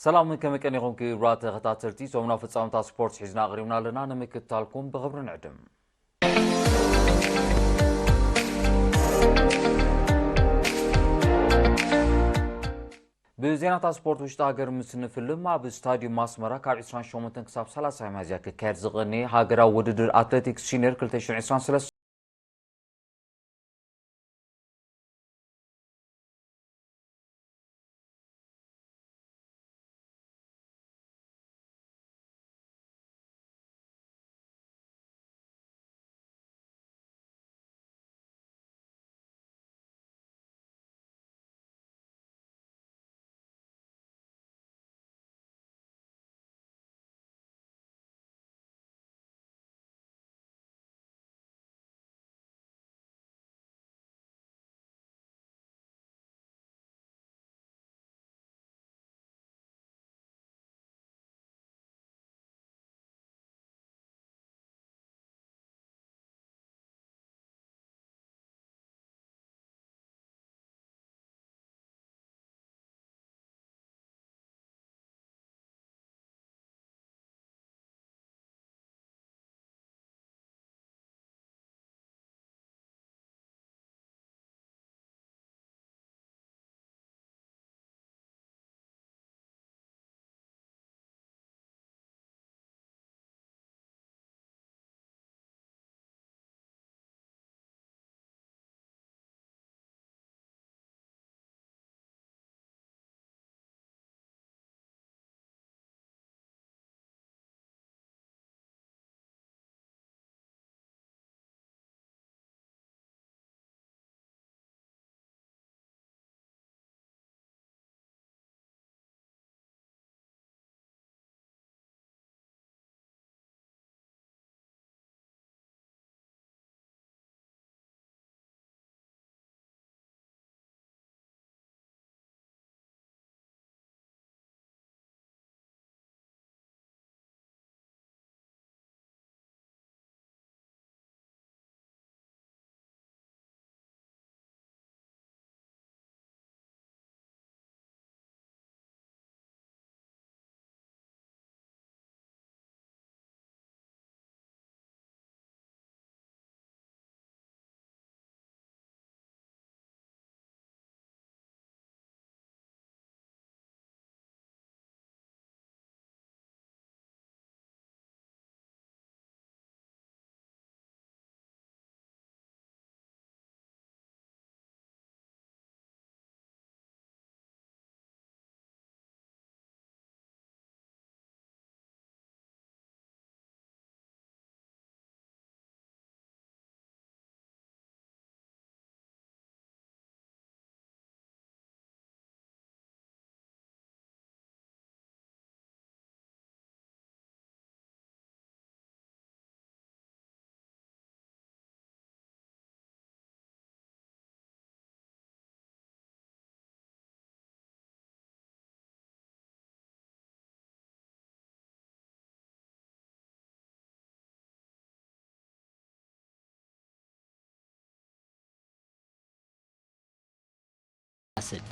سلام كما كان يقوم كي رات غتاتلتي سومنا في تصامتا سبورتس حزنا غريمنا لنا نمكتالكم بغبر نعدم بزينة سبورت وشتا هاجر مسنفلم مع بستاديوم ماسمرا كاب 20 شومنتن كساب 3 مازيا كير زغني هاجرا وددر اتلتيكس شينير كلتيشن 20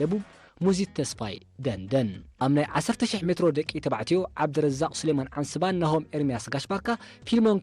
ደቡብ ሙዚት ተስፋይ ደንደን ኣብ ናይ 10,000 ሜትሮ ደቂ ተባዕትዮ ዓብድረዛቅ ሱሌማን ዓንስባን ናሆም ኤርሚያስ ጋሽባርካ ፊልሞን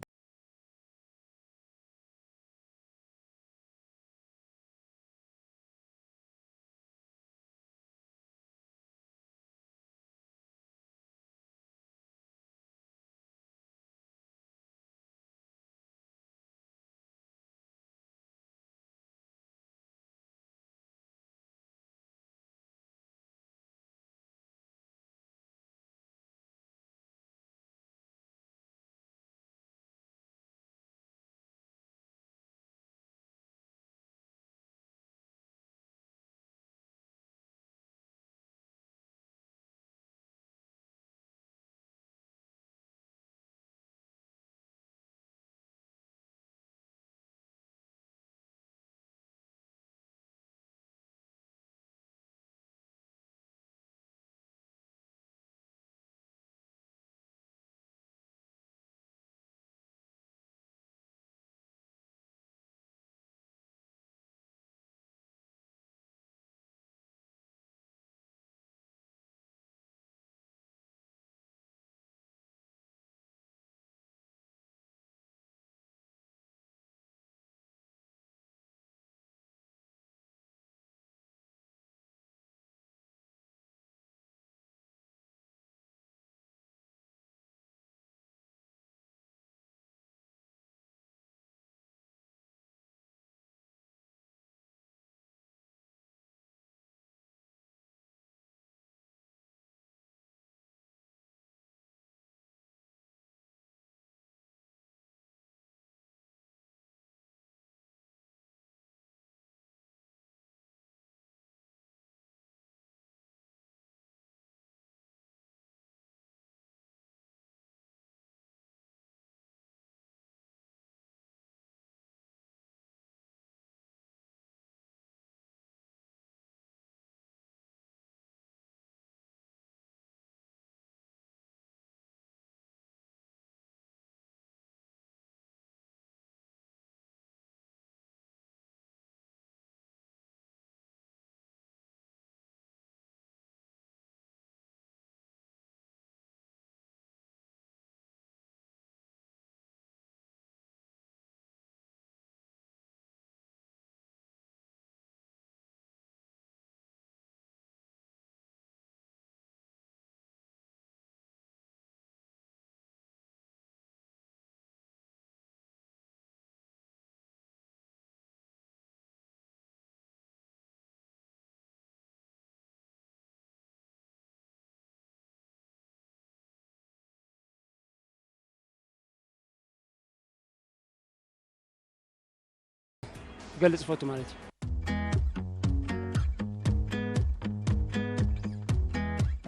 قلت فوتو مالتي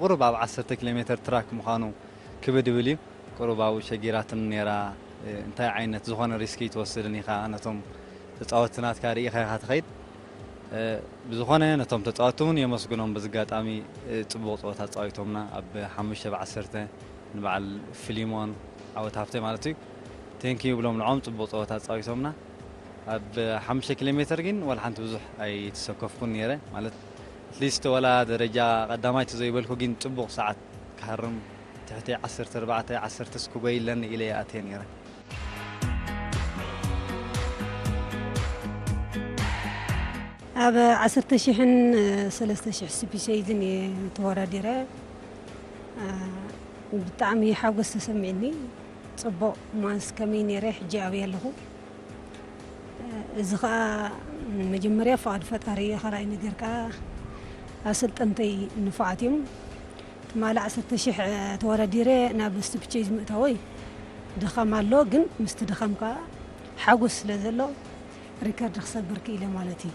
قرب 10 كيلومتر تراك مخانو كبد بلي قرب او شجيرات نيرا انتي عينت زخون ريسكي توصلني خا انتم تጻወትናት ካሪ ኸ ኸይድ بزخونه نتوم تጻወቱን يمسكنهم بزغاطامي ጽቡቅ ጾታ ጻዊቶምና ኣብ 5 ብ10 ንበዓል ፊሊሞን ዓወት ሃፍተ ማለት እዩ ቴንክ ዩ ብሎም ንዖም ጽቡቅ ጾታ ጻዊቶምና ኣብ 5 ኪሎሜትር ግን ወላ ሓንቲ ብዙሕ ኣይ ተሰከፍኩን ነይረ ማለት ሊስት ወላ ደረጃ ቀዳማይት ዘይበልኩ ግን ጽቡቅ ሰዓት ካርም تحت 10 4 10 ስኩጎይለን ኢለ ኣቴ ነይረ أبا 10,000 3,000 سبيسيدن توراديره بطعمي حاجز تسمعني صبو ماس كمين يريح جاوي له زغا مجمريا فقد فتاري خراي نغيركا اسلطنتي نفعتيم تمال 10,000 توراديره ناب سبيسيز متوي دخمالو جن مستدخمكا حاجز لزلو ريكارد خسبركي الى مالتي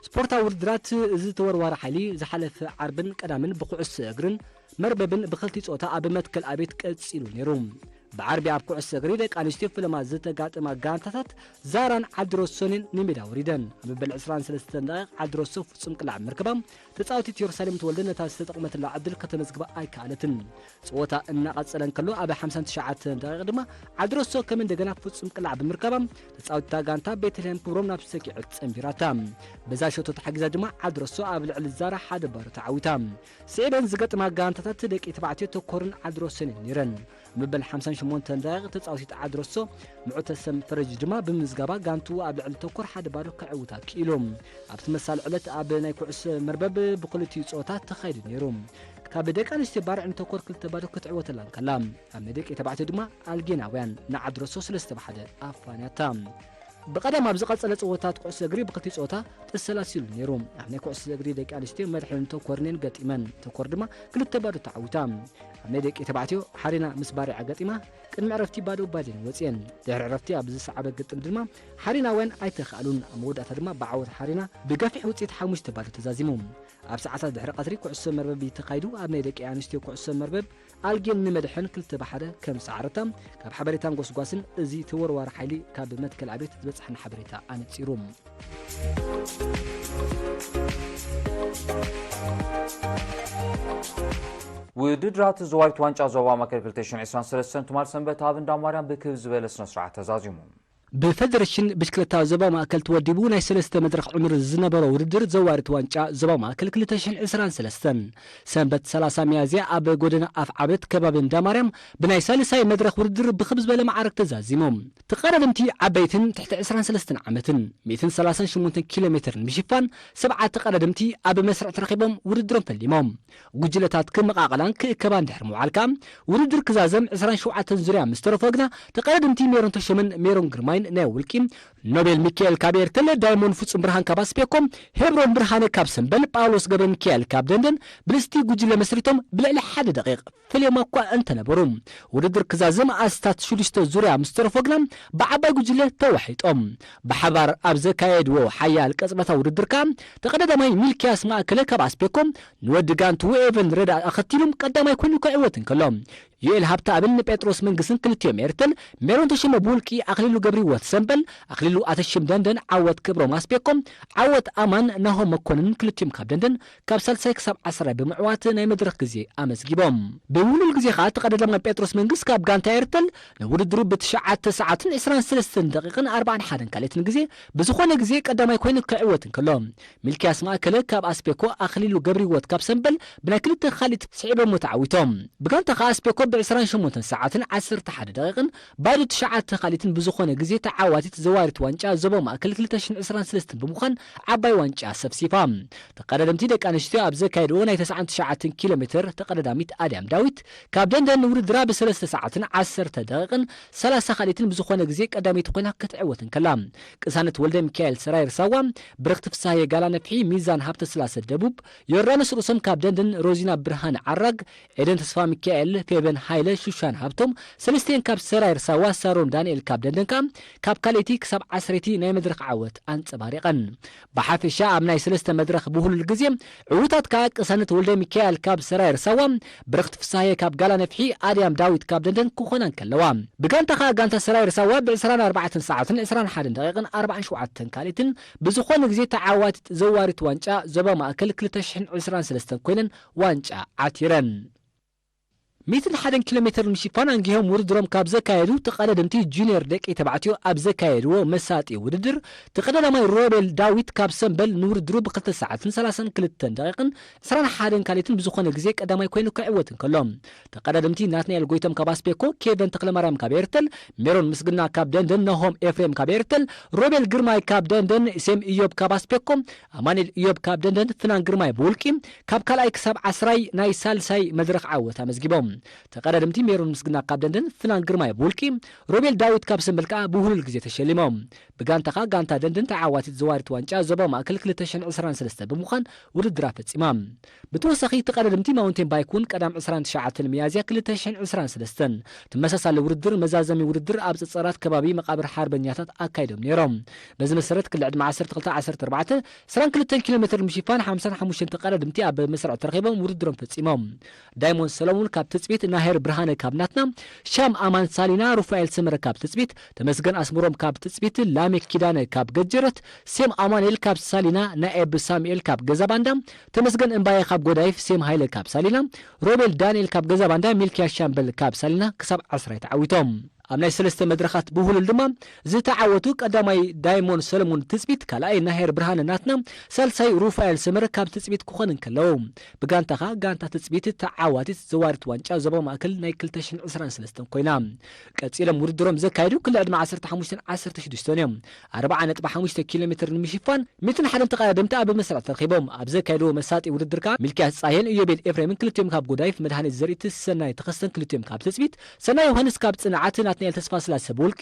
سبورتا وردرات زي تورور حالي زحلف عربن قدامن بقعس اجرن مرببن بخلتي صوتا اب متكل ابيت قصيلو نيروم بعربي اب قعس اجري دق انستي فلما زتغاطما غانتاتات زاران عدروسونين نميدا وريدن ببل 23 دقيق عدروسو فصم قلع مركبام تጻውቲት يروساليم تولدنا تاستقمت العدل كتمزغبا اي كالتن صوتا ان قصلن كلو اب 59 دقيق دما عدروسو كمن دغنا فصم قلع بمركبام تጻውታ غانتا بيتلهم بروم نابسكي صمبيراتا بزا شوتو تحجز دما عدروسو اب لعل الزاره حد بار تعويتام سيبن زغطما غانتات دقي تبعتي تكورن عدروسن نيرن مبل 58 دقيق تጻውቲት عدروسو معتسم فرج دما بمزغبا غانتو اب لعل تكور حد بار كعوتا كيلوم ابت مسال علت اب ناي كعس مربب بقلتي صوتات تخيد نيروم كابدك انستي بارع انت كور كلت بادو كتعوتلان كلام امدك يتبعت دما الجيناويان نعدرسو سلسته بحده افانياتام بقدم ابز قصله صوتات قعس اجري بقتي صوتا تسلاسيل نيروم يعني قعس اجري دك انستي مدحن انت كورنين قطيمن تكور دما كلت بادو تعوتام امدك يتبعتيو حرينا مسبارع قطيما كن معرفتي بادو بادين وصين دهر عرفتي ابز صعبه قطم دما حرينا وين ايتخالون امودات دما بعوت حرينا بغافي وصيت حمش تبادو تزازيموم اب ساعات دحر قطري كعس مربب يتقايدو اب ميدك انستي كعس مربب الجين نمدحن كلت بحده كم سعرتم كاب حبريتام غوسغواسن ازي تورور حيلي كاب متكل عبيت بصحن حبريتا انصيروم ውድድራት ዝዋይት ዋንጫ ዞባ ማዕከል 2023 تمار سنبت هابن داماريان بكب زباله سنه سرعه تزازيمو بفدرشن بشكلتا زبا ماكل توديبو ناي سلسته مدرخ عمر الزنبره ودر زوارت وانጫ زبا ماكل 2023 سنبت 30 ميازيا اب غودنا اف عبت كباب داماريم بناي سالساي مدرخ ودر بخبز بلا معركه تزازيموم تقربنتي عبيتن تحت 23 عامتن 138 كيلومتر مشفان سبعه تقربنتي اب مسرع ترخيبهم ودرهم فليموم غجلتات كمقاقلان كبان دحر معالكام ودر كزازم 27 زريا مسترفقنا تقربنتي ميرون تشمن ميرون جرماي ناولكيم نوبل ميكيل كابيرتل دايمون فصم برهان كاباسبيكم هبرون برهان كابسن بل باولوس غبن ميكيل كابدندن بلستي غجله مسريتهم بلا 1 دقيقه فليما كو انت نبروم ودر كزازم استات شولشتو زوريا مسترفقنا بعباي غجله توحيطم بحبار ابزا كايد و حيال قصبتا ودر كام تقدماي ميلكياس ماكل كاباسبيكم نودغانت ويفن ردا اختيلم قدماي كونو كايوتن كلهم يل هابتا ابن بيتروس منغسن كلتيم ايرتل ميرون تشم بولكي اخليلو غبري وتسمبل اخليلو اتشم دندن عوت كبرو ماسبيكم عوت امان نهم مكونن كلتيم كابدندن كابسل سيكس 10 بمعوات ناي مدرخ غزي امسغيبوم بولو الغزي خات قددم بيتروس منغس كاب غانتا ايرتل نوددرو بتشعات ساعات 23 دقيقه 41 كالتن غزي بزخونه غزي قدماي كوين كعوتن كلهم ملكي اسماء كله كاب اسبيكو اخليلو غبري وت كابسمبل بناكلت خالد صعيبه متعوتهم بغانتا خاسبيكو ب28 ساعات 11 دقيقة بعد 9 خالتين بزخونه غزي تعاواتت زوارت ዋንጫ ዞባ ማእከል 2023 ብምዃን ዓባይ ዋንጫ ሰብሲፋ ተቀዳደምቲ ደቂ ኣንስትዮ ኣብ ዘካየድዎ ናይ 99 ኪሎ ሜትር ተቀዳዳሚት ኣድያም ዳዊት ካብ ደንደን ውድድራ ብ3 ሰዓትን 10 ደቂቕን 30 ካሊትን ብዝኾነ ግዜ ቀዳሚት ኮይና ክትዕወትን ከላ ቅሳነት ወልደ ሚካኤል ሰራይ ርሳዋ ብርክት ፍሳሐ ጋላ ነፍሒ ሚዛን ሃብተ ስላሰ ደቡብ ዮርዳኖስ ርሶም ካብ ደንደን ሮዚና ብርሃን ዓራግ ኤደን ተስፋ ሚካኤል ፌበን ሃይለ ሹሻን ሃብቶም ሰለስቴን ካብ ሰራይ ርሳዋ ሳሮን ዳንኤል ካብ ደንደንካ ካብ ካልእቲ ክሳብ 10 ናይ መድረክ ዓወት አንጸባሪቀን ብሓፈሻ ኣብ ናይ ሰለስተ መድረክ ብሁሉል ግዜ ዕውታት ካብ ቅሳነት ወልደ ሚካኤል ካብ ሰራይ ርሳዋ ብርክት ፍሳሐ ካብ ጋላ ነፍሒ ኣድያም ዳዊት ካብ ደንደን ክኾናን ከለዋ ብጋንታ ጋንታ ሰራይ ርሳዋ ብ24 ሰዓትን 21 ደቂቕን 47 ካሊትን ብዝኾነ ግዜ ተዓዋቲት ዘዋሪት ዋንጫ ዞባ ማእከል 2023 ኮይነን ዋንጫ ዓቲረን 101 ኪሎ ሜትር ምሽፋን አንጊሆም ውድድሮም ካብ ዘካየዱ ተቀዳደምቲ ጁኒየር ደቂ ተባዕትዮ ኣብ ዘካየድዎ መሳጢ ውድድር ተቀዳዳማይ ሮቤል ዳዊት ካብ ሰንበል ንውድድሩ ብ2 ሰዓትን 32 ደቂቕን 21 ካሊትን ብዝኾነ ግዜ ቀዳማይ ኮይኑ ክዕወትን ከሎም ተቀዳደምቲ ናትናኤል ጎይቶም ካብ ኣስፔኮ ኬቨን ተክለማርያም ካብ ኤርተል ሜሮን ምስግና ካብ ደንደን ነሆም ኤፍሬም ካብ ኤርተል ሮቤል ግርማይ ካብ ደንደን ሴም ኢዮብ ካብ ኣስፔኮ ኣማኑኤል ኢዮብ ካብ ደንደን ፍናን ግርማይ ብውልቂ ካብ ካልኣይ ክሳብ 10 ናይ ሳልሳይ መድረክ ዓወት ኣመዝጊቦም ተቀዳደምቲ ሜሮን ምስግና ካብ ደንደን ፍናን ግርማይ ብውልቂ ሮቤል ዳዊት ካብ ሰንበል ከዓ ብሁሉል ግዜ ተሸሊሞም ብጋንታኻ ጋንታ ደንደን ተዓዋቲት ዘዋሪት ዋንጫ ዞባ ማእከል 2023 ብምዃን ውድድራ ፈጺማ ብተወሳኺ ተቀዳደምቲ ማውንቴን ባይኩን ቀዳም 29 ሚያዝያ 2023 ተመሳሳሊ ውድድር መዛዘሚ ውድድር ኣብ ጽጸራት ከባቢ መቃብር ሓርበኛታት ኣካይዶም ነይሮም በዚ መሰረት ክልል ዕድመ 12-14 22 ኪሎ ሜትር ምሽፋን 55 ተቀዳደምቲ ኣብ መስርዕ ተረኺቦም ውድድሮም ፈጺሞም ዳይሞንድ ሰሎሞን ካብ ትጽቢት ናሄር ብርሃነ ካብ ናትና ሻም አማን ሳሊና ሩፋኤል ሰመረ ካብ ትጽቢት ተመስገን አስምሮም ካብ ትጽቢት ላሜክ ኪዳነ ካብ ገጀረት ሴም አማኑኤል ካብ ሳሊና ናኤብ ሳሙኤል ካብ ገዛባንዳ ተመስገን እንባዬ ካብ ጎዳይፍ ሴም ሃይለ ካብ ሳሊና ሮቤል ዳንኤል ካብ ገዛባንዳ ሚልኪያ ሻምበል ካብ ሳሊና ክሳብ 10 ተዓዊቶም ኣብ ናይ ሰለስተ መድረኻት ብሁሉል ድማ ዝተዓወቱ ቀዳማይ ዳይሞንድ ሰለሞን ትጽቢት ካልኣይ ናሄር ብርሃነ ናትና ሳልሳይ ሩፋኤል ሰመረ ካብ ትጽቢት ክኾን ከለው ብጋንታኻ ጋንታ ትጽቢት ተዓዋቲት ዘዋሪት ዋንጫ ዞባ ማእከል ናይ 2023 ኮይና ቀጺሎም ውድድሮም ዘካይዱ ክልል ዕድመ 15-16 እዮም 40.5 ኪሎ ሜትር ንምሽፋን 101 ተቀዳደምቲ ኣብ መስርዕ ተረኺቦም ኣብ ዘካይድዎ መሳጢ ውድድር ከዓ ሚልኪያስ ጻሄን ኢዮቤል ኤፍሬምን ክልቲኦም ካብ ጎዳይፍ መድሃኒት ዘርእቲ ሰናይ ተኸስተን ክልቲኦም ካብ ትጽቢት ሰናይ ዮሐንስ ካብ ጽንዓት ናትናኤል ተስፋ ስላሰ ብውልቂ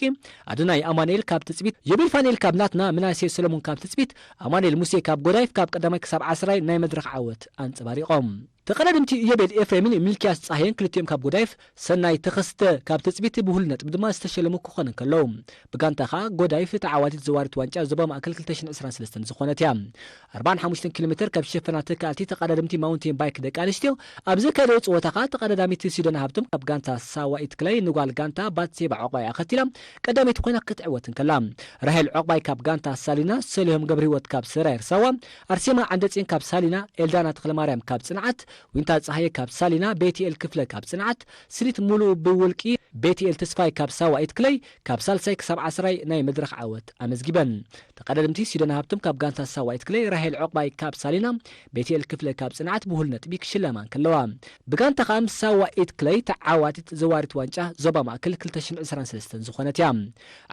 ኣድናይ አማኑኤል ካብ ትጽቢት የቢል ፋኔል ካብ ናትና ምናሴ ሰሎሞን ካብ ትጽቢት አማኑኤል ሙሴ ካብ ጎዳይፍ ካብ ቀዳማይ ክሳብ 10 ናይ መድረክ ዓወት አንጸባሪቆም ተቀዳደምቲ ኢዮቤል ኤፍሬምን ሚልኪያስ ጻሄን ክልቲኦም ካብ ጎዳይፍ ሰናይ ተኸስተ ካብ ትጽቢት ብሁሉል ነጥቢ ድማ ዝተሸለሙ ክኾን ከለው ብጋንታኻ ጎዳይፍ ተዓዋቲት ዘዋሪት ዋንጫ ዞባ ማእከል 2023 ዝኾነት እያ 45 ኪሎ ሜትር ካብ ሸፈናት ካልቲ ተቀዳደምቲ ማውንቴን ባይክ ደቂ ኣንስትዮ ኣብ ዘካየደው ፀወታኻ ተቀዳዳሚት ሲዶና ሃብቶም ካብ ጋንታ ሳዋኢት ክላይ ንጓል ጋንታ ባትሴባ ዕቋይ ኣኸቲላ ቀዳሚት ኮይና ክትዕወትን ከላ ራሄል ዕቋይ ካብ ጋንታ ሳሊና ሰሊሆም ገብረ ህይወት ካብ ሰራይ ርሳዋ አርሴማ ዓንደጽን ካብ ሳሊና ኤልዳና ተክለማርያም ካብ ጽንዓት ዊንታ ጻሃየ ካብ ሳሊና ቤቲኤል ክፍለ ካብ ጽንዓት ስሊት ሙሉ ብውልቂ ቤቲኤል ተስፋይ ካብ ሳዋኢት ክላይ ካብ ሳልሳይ ክሳብ 10 ናይ መድረክ ዓወት ኣመዝጊበን ተቀዳደምቲ ሲዶና ሃብቶም ካብ ጋንታ ሳዋኢት ክላይ ራሄል ዕቋይ ካብ ሳሊና ቤቲኤል ክፍለ ካብ ጽንዓት ብሁል ነጥቢ ክሽለማን ከለዋ ብጋንታ ከም ሳዋኢት ክላይ ተዓዋቲት ዘዋሪት ዋንጫ ዞባ ማእከል 2023 ዝኾነት እያ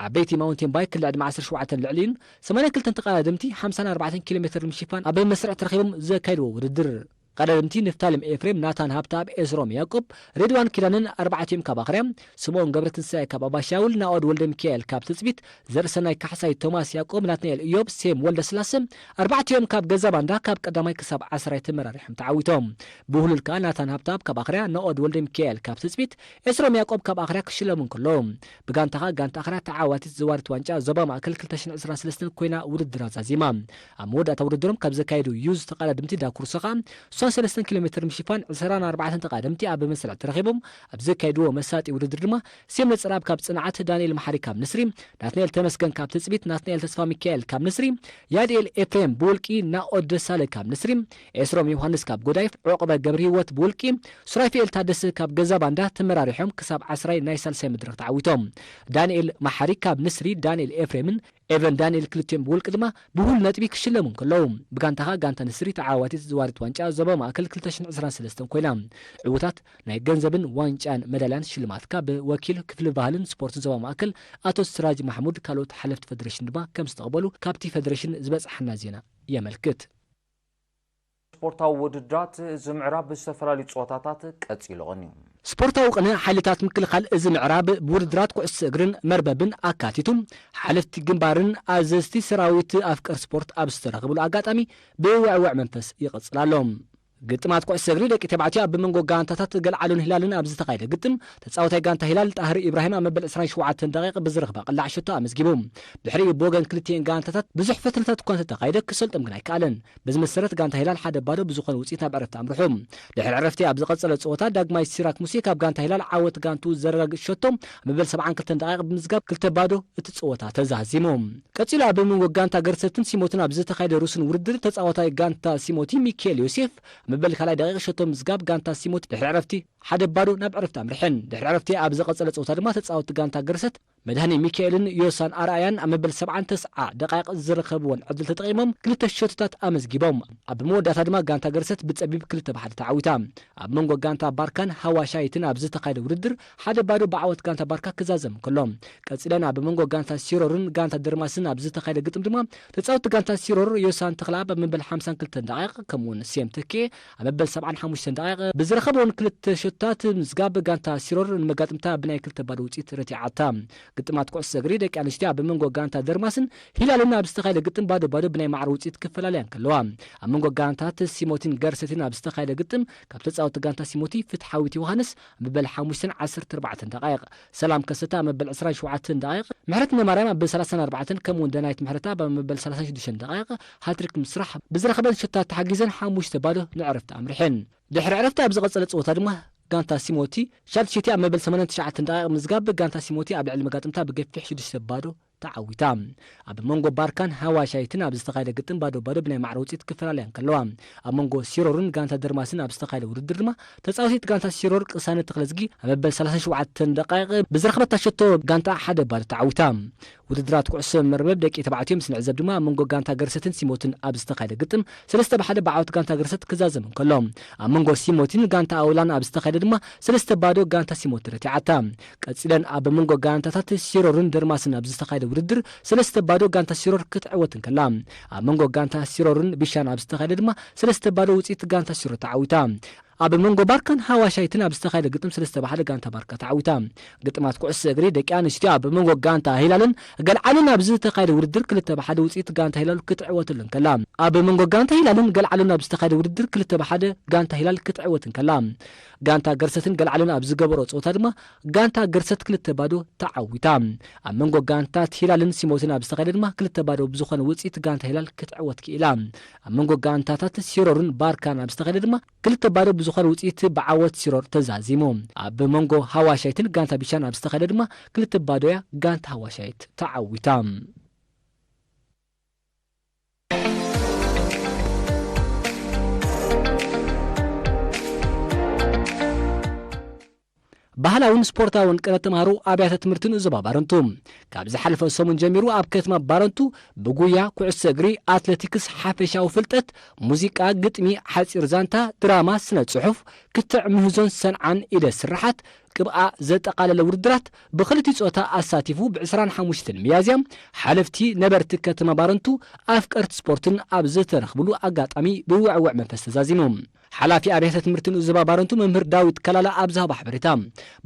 ዓበይቲ ማውንቴን ባይክ ክልል ዕድመ 17 ልዕሊን 82 ተቀዳደምቲ 54 ኪሎ ሜትር ምሽፋን ኣብ መስርዕ ተረኺቦም ዘካይድዎ ውድድር ቀዳደምቲ ንፍታሌም ኤፍሬም ናታን ሃብታብ ኤዝሮም ያዕቆብ ሬድዋን ኪዳንን 4 ካብ ኣኽርያ ስምዖን ገብረትንሳኤ ካብ ኣባሻውል ናኦድ ወልደ ሚካኤል ካብ ትጽቢት ዘርሰናይ ካሕሳይ ቶማስ ያዕቆብ ናትናኤል ኢዮብ ሴም ወልደ ስላሰ 4 ካብ ገዛባንዳ ካብ ቀዳማይ ክሳብ 10 ተመራሪሖም ተዓዊቶም ብሁሉል ከዓ ናታን ሃብታብ ካብ ኣኽርያ ናኦድ ወልደ ሚካኤል ካብ ትጽቢት ኤዝሮም ያዕቆብ ካብ ኣኽርያ ክሽለሙን ከሎ ብጋንታኻ ጋንታ ኣኽርያ ተዓዋቲት ዘዋሪት ዋንጫ ዞባ ማእከል 2023 ኮይና ውድድር ኣዛዚማ ኣብ መወዳእታ ውድድሮም ካብ ዘካየዱ ዩዝ ተቀዳደምቲ ዳኩርሰኻ 3 ኪሎ ሜትር ምሽፋን 24 ተቀዳደምቲ ኣብ መስርዕ ተረኺቦም ኣብ ዘካይድዎ መሳጢ ውድድር ድማ ሴም ነጽራብ ካብ ጽንዓት ዳንኤል መሐሪ ካብ ንስሪ ናትናኤል ተመስገን ካብ ትጽቢት ናትናኤል ተስፋ ሚካኤል ካብ ንስሪ ያድኤል ኤፍሬም ብውልቂ ናኦድ ደሳለ ካብ ንስሪ ኤስሮም ዮሐንስ ካብ ጎዳይፍ ዕቁበ ገብረ ህይወት ብውልቂ ሱራፊኤል ታደሰ ካብ ገዛባንዳ ተመራሪሖም ክሳብ 10 ናይ ሳልሳይ መድረክ ተዓዊቶም ዳንኤል መሐሪ ካብ ንስሪ ዳንኤል ኤፍሬምን ኤቨን ዳንኤል ክልቲኦም ብውልቂ ድማ ብሁል ነጥቢ ክሽለሙን ከለው ብጋንታኻ ጋንታ ንስሪ ተዓዋቲት ዘዋሪት ዋንጫ ዞባ ማእከል 2023 ኮይና ዕውታት ናይ ገንዘብን ዋንጫን መዳልያን ሽልማትካ ብወኪል ክፍሊ ባህልን ስፖርትን ዞባ ማእከል አቶ ስራጅ ማሕሙድ ካልኦት ሓለፍቲ ፌደሬሽን ድማ ከም ዝተቐበሉ ካብቲ ፌደሬሽን ዝበፅሐና ዜና የመልክት ስፖርታዊ ውድድራት ዝምዕራብ ዝተፈላለዩ ጸወታታት ቀፂሎን እዩ ስፖርታዊ ቅነ ሓይልታት ምክልኻል እዚ ምዕራብ ብውድድራት ኩዕሶ እግርን መርበብን አካቲቱ ሓለፍቲ ግንባርን ኣዘዝቲ ሰራዊት ኣፍቀር ስፖርት ኣብ ዝተረኸብሉ ኣጋጣሚ ብውዕውዕ መንፈስ ይቕፅላሎም ግጥማት ኩዕሶ እግሪ ደቂ ተባዕትዮ ኣብ መንጎ ጋንታታት ገልዓሉን ሂላልን ኣብ ዝተኻየደ ግጥም ተጻዋታይ ጋንታ ሂላል ጣህሪ ኢብራሂም ኣብ መበል 27 ደቂቕ ብዝረኽባ ቅላዕ ሽቶ ኣመዝጊቡ ድሕሪ ብወገን ክልቲአን ጋንታታት ብዙሕ ፈትልታት እኳ እንተተኻየደ ክሰልጦም ግን ኣይከኣለን በዚ መሰረት ጋንታ ሂላል ሓደ ባዶ ብዝኾነ ውፅኢት ናብ ዕረፍቲ ኣምርሑ ድሕሪ ዕረፍቲ ኣብ ዝቐፀለ ፀወታ ዳግማይ ሲራክ ሙሴ ካብ ጋንታ ሂላል ዓወት ጋንቱ ዘረጋግፅ ሸቶ መበል 72 ደቂቕ ብምዝጋብ 2 ባዶ እቲ ፀወታ ተዛዚሙ ቀፂሉ ኣብ መንጎ ጋንታ ገርሰትን ሲሞትን ኣብ ዝተኻየደ ሩስን ውድድር ተጻዋታይ ጋንታ ሲሞቲ ሚካኤል ዮሴፍ مبل خلاي دقيقة شتو مزقاب قانتا سيموت دحر عرفتي حدا بارو ناب عرفت أمرحن دحر عرفتي أبز قصلت أو ترمات تصاوت قانتا قرست مدهني ميكائيلن يوسان أرأيان مبل 7-9 دقائق زرخبون عدل تتقيمم كلتا الشوتات أمزقبهم أب مود أتادما قانتا قرست بتسبب كلتا بحد تعويتام أب منغو قانتا باركان هوا شايتين أبز تقايد وردر حدا بارو بعوت قانتا باركا كزازم كلهم كتسلان أب منغو قانتا سيرورن قانتا درماسن أبز تقايد قتم دما تصاوت قانتا سيرور يوسان تخلاب مبل 50 كلتا دقائق كمون سيم تكي مبل 7-5 دقائق بزرخبون كلتا شوتات مزقاب قانتا سيرور المقاتمتا بناي كلتا بارو وتيت رتيعتا قطمات كوعس እግሪ ደቂ አንስትዮ ኣብ መንጎ ጋንታ ደርማስን ሂላልና ኣብ ዝተኻየደ ግጥም ባዶ ባዶ ብናይ ማዕር ውፅኢት ክፈላለያን ከለዋ ኣብ መንጎ ጋንታት ሲሞቲን ገርሰትን ኣብ ዝተኻየደ ግጥም ካብ ተጻወቲ ጋንታ ሲሞቲ ፍትሓዊት ዮሃንስ መበል 5-14 ደቂቕ ሰላም ከሰታ መበል 27 ደቂቕ ምሕረት ነማርያም ኣብ 34 ከም ወንደናይት ምሕረታ መበል 36 ደቂቕ ሃትሪክ ምስራሕ ብዝረኸበን ሸታት ተሓጊዘን 5 ባዶ ንዕረፍቲ ኣምሪሐን ድሕሪ ዕረፍቲ ኣብ ዝቐፀለ ፀወታ ድማ ጋንታ ሲሞቲ ሻልሽቲ ኣብ መበል 89 ደቂቕ ምዝጋብ ጋንታ ሲሞቲ ኣብ ልዕሊ መጋጥምታ ብገፊሕ 6 ባዶ تعويتا أب منغو باركان هوا شايتين أب استقايد قطن بادو بادو بناي معروضيت كفراليان كلوا أب منغو سيرورن غانتا درماسن أب استقايد وردرما تتصاوتيت غانتا سيرور قسانة تخلزقي أب بل 37 دقائق بزرخبة تشتو غانتا حدا بادو تعويتا وددرات كعسو مربب دقي تبعتيهم سنع زبدما منغو غانتا غرستن سيموتن أب استقايد قطن سلسته بحدا بعوت غانتا غرست كزازم كلهم أب منغو سيموتين غانتا أولان أب استقايد دما سلسته بادو غانتا سيموت رتيعتا كتسلن أب منغو غانتا تات سيرورن درماسن أب استقايد ውድድር ሰለስተ ባዶ ጋንታ ሲሮር ክትዕወትን ከላ ኣብ መንጎ ጋንታ ሲሮርን ቢሻን ኣብ ዝተኻየደ ድማ ሰለስተ ባዶ ውፅኢት ጋንታ ሲሮር ተዓዊታ ኣብ መንጎ ባርካን ሃዋሻይትን ኣብ ዝተኻየደ ግጥም ሰለስተ ባዶ ጋንታ ባርካ ተዓዊታ ግጥማት ኩዕሶ እግሪ ደቂ ኣንስትዮ ኣብ መንጎ ጋንታ ሂላልን ገልዓልን ኣብ ዝተኻየደ ውድድር ክልተ ባዶ ውፅኢት ጋንታ ሂላል ክትዕወትልን ከላ ኣብ መንጎ ጋንታ ሂላልን ገልዓልን ኣብ ዝተኻየደ ውድድር ክልተ ባዶ ጋንታ ሂላል ክትዕወትን ከላ ጋንታ ገርሰትን ገልዓልን ኣብ ዝገበሮ ፀወታ ድማ ጋንታ ገርሰት ክልተ ባዶ ተዓዊታ ኣብ መንጎ ጋንታት ሂላልን ሲሞትን ኣብ ዝተኻየደ ድማ ክልተ ባዶ ብዝኾነ ውፅኢት ጋንታ ሂላል ክትዕወት ክኢላ ኣብ መንጎ ጋንታታት ሲሮርን ባርካን ኣብ ዝተኻየደ ድማ ክልተ ባዶ ብዝኾነ ውፅኢት ብዓወት ሲሮር ተዛዚሙ ኣብ መንጎ ሃዋሻይትን ጋንታ ቢሻን ኣብ ዝተኻየደ ድማ ክልተ ባዶያ ጋንታ ሃዋሻይት ተዓዊታ ባህላውን ስፖርታውን ቅነ ተማሃሮ ኣብያተ ትምህርትን ዝባባረንቱ ካብ ዝሓለፈ ሰሙን ጀሚሩ ኣብ ከተማ ባረንቱ ብጉያ ኩዕሶ እግሪ ኣትሌቲክስ ሓፈሻዊ ፍልጠት ሙዚቃ ግጥሚ ሓፂር ዛንታ ድራማ ስነ ጽሑፍ ክትዕ ምህዞን ሰንዓን ኢደ ስራሓት ቅብኣ ዘጠቃለለ ውድድራት ብክልቲ ጾታ ኣሳቲፉ ብ25 ሚያዝያ ሓለፍቲ ነበርቲ ከተማ ባረንቱ ኣፍቀርቲ ስፖርትን ኣብ ዝተረኽብሉ ኣጋጣሚ ብውዕውዕ መንፈስ ተዛዚሙ ሓላፊ ኣብያተ ትምህርትን ዝባባረንቱ መምህር ዳዊት ከላላ ኣብ ዝሃባ ሓበሬታ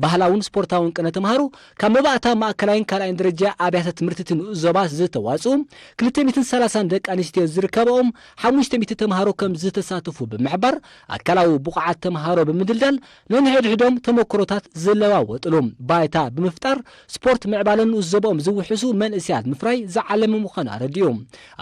ባህላውን ስፖርታውን ቅነ ተማሃሮ ካብ መባእታ ማእከላይን ካልኣይን ደረጃ ኣብያተ ትምህርትን ዞባ ዝተዋፅኡ 230 ደቂ ኣንስትዮ ዝርከበኦም 500 ተማሃሮ ከም ዝተሳተፉ ብምሕባር ኣካላዊ ብቑዓት ተማሃሮ ብምድልዳል ነንሕድሕዶም ተመክሮታት ዝለዋወጥሉ ባይታ ብምፍጣር ስፖርት ምዕባለን ዞቦኦም ዝውሕሱ መንእስያት ምፍራይ ዝዓለመ ምዃኑ ኣረድዩ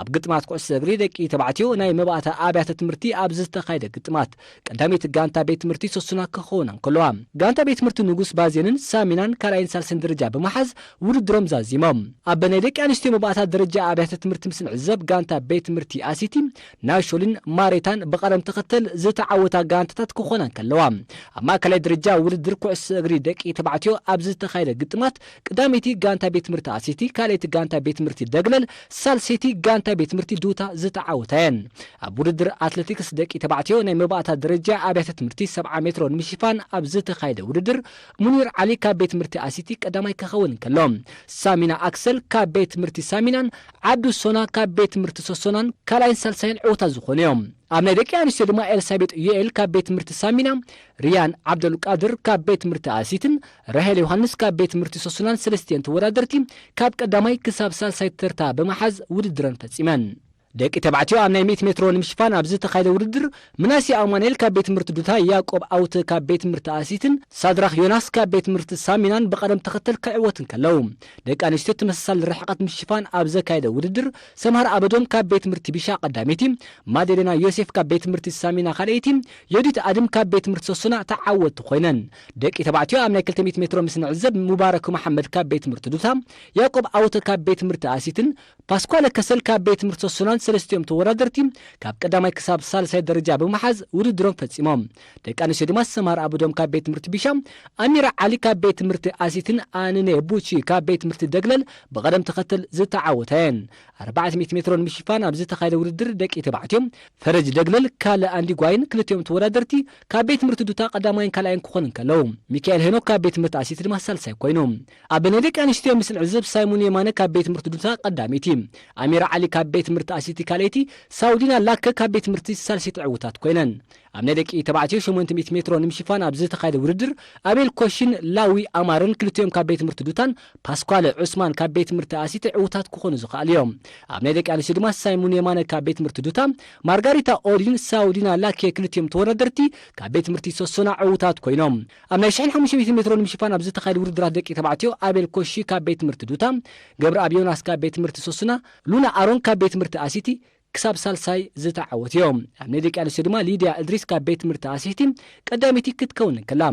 ኣብ ግጥማት ኩዕሶ እግሪ ደቂ ተባዕትዮ ናይ መባእታ ኣብያተ ትምህርቲ ኣብ ዝተኻየደ ግጥማት ቀዳሚት ጋንታ ቤት ትምህርቲ ሶስና ክኾና ከለዋ ጋንታ ቤት ትምህርቲ ንጉስ ባዜንን ሳሚናን ካልኣይን ሳልስን ደረጃ በመሓዝ ውድድሮም ዛዚሞም ኣብ ናይ ደቂ ኣንስትዮ መባእታ ደረጃ ኣብያተ ትምህርቲ ምስ ንዕዘብ ጋንታ ቤት ትምህርቲ ኣሲቲ ናሾልን ማሬታን ብቀደም ተኸተል ዝተዓወታ ጋንታታት ክኾና ከለዋ ኣብ ማእከላይ ደረጃ ውድድር ኩዕሶ እግሪ ደቂ ተባዕትዮ ኣብ ዝተኻየደ ግጥማት ቀዳሚቲ ጋንታ ቤት ትምህርቲ ኣሲቲ ካልኣይቲ ጋንታ ቤት ትምህርቲ ደግለል ሳልሰይቲ ጋንታ ቤት ትምህርቲ ዱታ ዝተዓወታየን ኣብ ውድድር ኣትሌቲክስ ደቂ ተባዕትዮ ናይ ፀዋታ ደረጃ ኣብያተ ትምህርቲ 70 ሜትሮ ንምሽፋን ኣብ ዝተኻየደ ውድድር ሙኒር ዓሊ ካብ ቤት ትምህርቲ ኣሲቲ ቀዳማይ ክኸውን ከሎ ሳሚና ኣክሰል ካብ ቤት ትምህርቲ ሳሚናን ዓብዱ ሶና ካብ ቤት ትምህርቲ ሶሶናን ካልኣይን ሳልሳይን ዕውታት ዝኾኑ እዮም ኣብ ናይ ደቂ ኣንስትዮ ድማ ኤልሳቤጥ ዩኤል ካብ ቤት ትምህርቲ ሳሚና ሪያን ዓብደልቃድር ካብ ቤት ትምህርቲ ኣሲትን ራሄል ዮሃንስ ካብ ቤት ትምህርቲ ሶሶናን ሰለስቲአን ተወዳደርቲ ካብ ቀዳማይ ክሳብ ሳልሳይ ተርታ በመሓዝ ውድድረን ፈጺመን ደቂ ተባዕትዮ ኣብ ናይ 100 ሜትሮ ንምሽፋን ኣብ ዝተኻየደ ውድድር ምናሲ ኣማኑኤል ካብ ቤት ትምህርቲ ዱታ ያዕቆብ ኣውተ ካብ ቤት ትምህርቲ ኣሲትን ሳድራኽ ዮናስ ካብ ቤት ትምህርቲ ሳሚናን ብቐደም ተኸተል ክዕወትን ከለው ደቂ ኣንስትዮ ተመሳሳሊ ርሕቐት ምሽፋን ኣብ ዘካየደ ውድድር ሰምሃር ኣበዶም ካብ ቤት ትምህርቲ ቢሻ ቀዳሜቲ ማዴሌና ዮሴፍ ካብ ቤት ትምህርቲ ሳሚና ካልአይቲ የዲት ኣድም ካብ ቤት ትምህርቲ ሶሶና ተዓወቲ ኮይነን ደቂ ተባዕትዮ ኣብ ናይ 200 ሜትሮ ምስ ንዕዘብ ሙባረክ መሐመድ ካብ ቤት ትምህርቲ ዱታ ያዕቆብ ኣውተ ካብ ቤት ትምህርቲ ኣሲትን ፓስኳለ ከሰል ካብ ቤት ትምህርቲ ሶሶና ሰለስቲኦም ተወዳደርቲ ካብ ቀዳማይ ክሳብ ሳልሳይ ደረጃ በመሓዝ ውድድሮም ፈጺሞም ደቂ ኣንስትዮ ድማ ሰምሃር ኣበዶም ካብ ቤት ትምህርቲ ቢሻ ኣሚራ ዓሊ ካብ ቤት ትምህርቲ ኣሲትን ኣንኔ ቡቺ ካብ ቤት ትምህርቲ ደግለል ብቐደም ተኸተል ዝተዓወተን 400 ሜትሮ ንምሽፋን ኣብ ዝተኻየደ ውድድር ደቂ ተባዕትዮም ፈረጅ ደግለል ካለ አንዲ ጓይን ክልቲኦም ተወዳደርቲ ካብ ቤት ትምህርቲ ዱታ ቀዳማይን ካልኣይን ክኾኑ ከለው ሚካኤል ሄኖክ ካብ ቤት ትምህርቲ ኣሲቲ ድማ ሳልሳይ ኮይኑ ኣብ ናይ ደቂ ኣንስትዮ ምስ ንዕዘብ ሳይሙን የማነ ካብ ቤት ትምህርቲ ዱታ ቀዳሚቲ ኣሚራ ዓሊ ካብ ቤት ትምህርቲ ኣሲቲ ካልአይቲ ሳውዲና ላከ ካብ ቤት ትምህርቲ ሳልሲት ዕውታት ኮይነን ኣብ ናይ ደቂ ተባዕትዮ 800 ሜትሮ ንምሽፋን ኣብ ዝተኻየደ ውድድር ኣቤል ኮሽን ላዊ ኣማርን ክልቲኦም ካብ ቤት ትምህርቲ ዱታን ፓስኳለ ዑስማን ካብ ቤት ትምህርቲ ኣሲቲ ዕውታት ክኾኑ ዝኽኣል እዮም ኣብ ናይ ደቂ ኣንስትዮ ድማ ሳይሙን የማነ ካብ ቤት ትምህርቲ ዱታ ማርጋሪታ ኦዲን ሳውዲና ላኬ ክልቲኦም ተወዳደርቲ ካብ ቤት ትምህርቲ ሶሶና ዕውታት ኮይኖም ኣብ ናይ 1500 ሜትሮ ንምሽፋን ኣብ ዝተኻየደ ውድድራት ደቂ ተባዕትዮ ኣቤል ኮሺ ካብ ቤት ትምህርቲ ዱታ ገብረ ኣብ ዮናስ ካብ ቤት ትምህርቲ ሶሶና ሉና ኣሮን ካብ ቤት ትምህርቲ ኣሲቲ ክሳብ ሳልሳይ ዝተዓወት እዮም ኣብ ናይ ደቂ ኣንስትዮ ድማ ሊድያ እድሪስ ካብ ቤት ትምህርቲ ኣሲቲ ቀዳሚቲ ክትከውን ከላ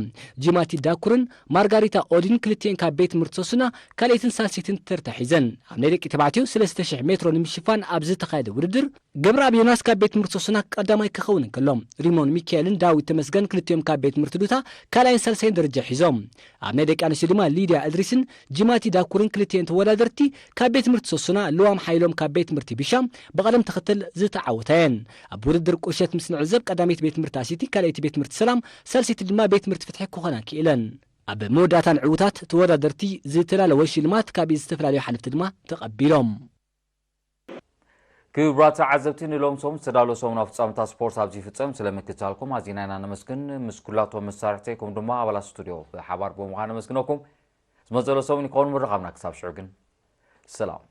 ጂማቲ ዳኩርን ማርጋሪታ ኦዲን ክልቲአን ካብ ቤት ትምህርቲ ሶሶና ካልአይትን ሳልሲትን ተርታሒዘን ኣብ ናይ ደቂ ተባዕትዮ 3000 ሜትሮ ንምሽፋን ኣብ ዝተኻየደ ውድድር ገብረ ኣብ ዮናስ ካብ ቤት ትምህርቲ ሶሶና ቀዳማይ ክኸውን ከሎም ሪሞን ሚካኤልን ዳዊት ተመስገን ክልቲኦም ካብ ቤት ትምህርቲ ዱታ ካልኣይን ሳልሳይን ደረጃ ሒዞም ኣብ ናይ ደቂ ኣንስትዮ ድማ ሊድያ እድሪስን ጂማቲ ዳኩርን ክልቲአን ተወዳደርቲ ካብ ቤት ትምህርቲ ሶሶና ልዋም ሓይሎም ካብ ቤት ትምህርቲ ቢሻ በቐደም ተኸተል ዝተዓወተን ኣብ ውድድር ቁሸት ምስ ንዕዘብ ቀዳሚት ቤት ትምህርቲ ኣሲቲ ካልአይቲ ቤት ትምህርቲ ሰላም ሳልሲቲ ድማ ቤት ትምህርቲ ፍትሒ ክኾና ክኢለን ኣብ መወዳእታን ዕውታት ተወዳደርቲ ዝተላለወ ሽልማት ካብ ዝተፈላለዩ ሓለፍቲ ድማ ተቐቢሎም ክቡራት ተዓዘብቲ ንሎምሶም ዝተዳለወ ሰሙናዊ ፍጻመታ ስፖርት ኣብዚ ይፍጸም ስለምክትታልኩም ኣዚና ኢና ነመስግን ምስ ኩላቶም መሳርሕተይኩም ድማ ኣባላት ስቱድዮ ብሓባር ብምዃን ነመስግነኩም ዝመፀሎ ሰሙን ይኸውን ምርኻብና ክሳብ ሽዑ ግን ሰላም